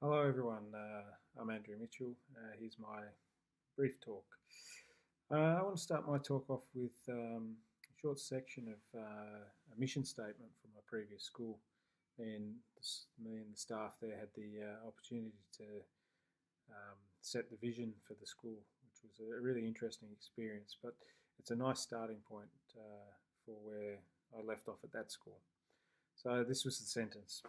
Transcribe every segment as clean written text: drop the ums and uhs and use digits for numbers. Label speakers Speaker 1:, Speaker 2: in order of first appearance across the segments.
Speaker 1: Hello, everyone. I'm Andrew Mitchell. Here's my brief talk. I want to start my talk off with a short section of a mission statement from my previous school. Me and the staff there had the opportunity to set the vision for the school, which was a really interesting experience. But it's a nice starting point for where I left off at that school. So this was the sentence: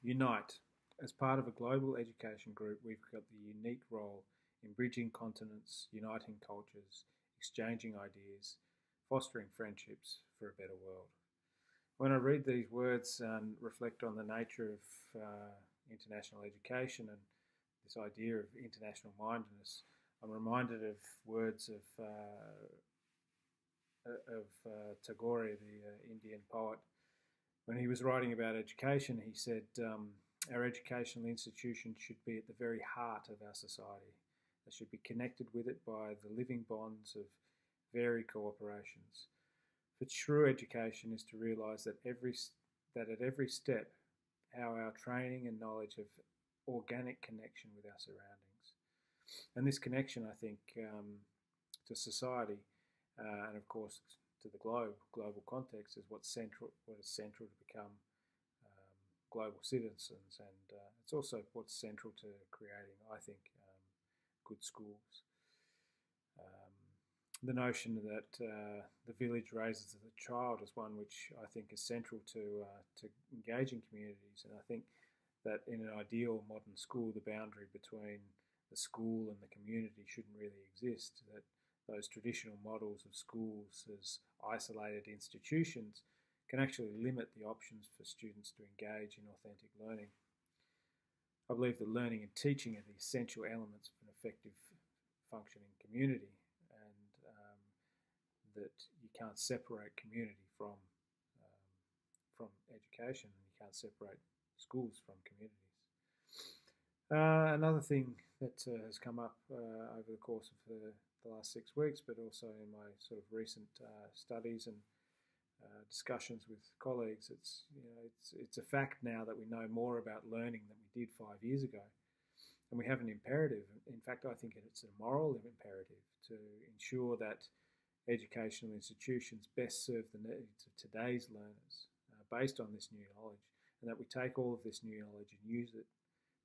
Speaker 1: Unite. As part of a global education group, we've got the unique role in bridging continents, uniting cultures, exchanging ideas, fostering friendships for a better world. When I read these words and reflect on the nature of international education and this idea of international mindedness, I'm reminded of words of Tagore, the Indian poet. When he was writing about education, he said, our educational institutions should be at the very heart of our society. They should be connected with it by the living bonds of varied cooperations. For true education is to realise that at every step, how our training and knowledge have organic connection with our surroundings. And this connection, I think, to society and of course to the global context, is what is central to become global citizens, and it's also what's central to creating, I think, good schools. Um, the notion that the village raises the child is one which I think is central to engaging communities, and I think that in an ideal modern school, the boundary between the school and the community shouldn't really exist. That those traditional models of schools as isolated institutions can actually limit the options for students to engage in authentic learning. I believe that learning and teaching are the essential elements of an effective functioning community, and that you can't separate community from education, and you can't separate schools from communities. Another thing that has come up over the course of the last 6 weeks, but also in my sort of recent studies and discussions with colleagues, it's a fact now that we know more about learning than we did 5 years ago, and we have an imperative. In fact, I think it's a moral imperative to ensure that educational institutions best serve the needs of today's learners based on this new knowledge, and that we take all of this new knowledge and use it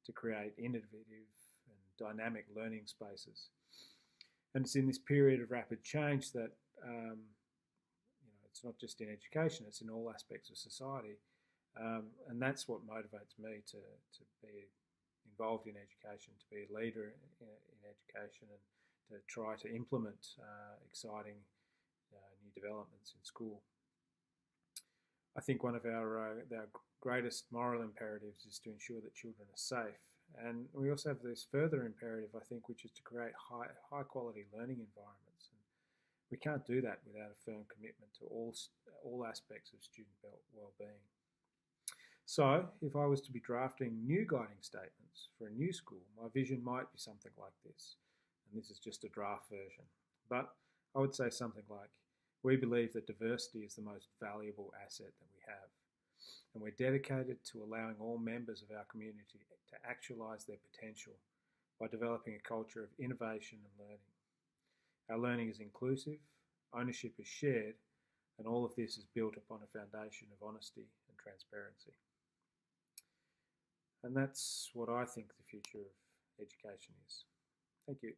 Speaker 1: to create innovative and dynamic learning spaces. And it's in this period of rapid change that it's not just in education, it's in all aspects of society. And that's what motivates me to be involved in education, to be a leader in education, and to try to implement exciting new developments in school. I think one of our greatest moral imperatives is to ensure that children are safe. And we also have this further imperative, I think, which is to create high quality learning environments. And we can't do that without a firm commitment to all aspects of student well-being. So, if I was to be drafting new guiding statements for a new school, my vision might be something like this. And this is just a draft version. But I would say something like, we believe that diversity is the most valuable asset that we have, and we're dedicated to allowing all members of our community to actualise their potential by developing a culture of innovation and learning. Our learning is inclusive, ownership is shared, and all of this is built upon a foundation of honesty and transparency. And that's what I think the future of education is. Thank you.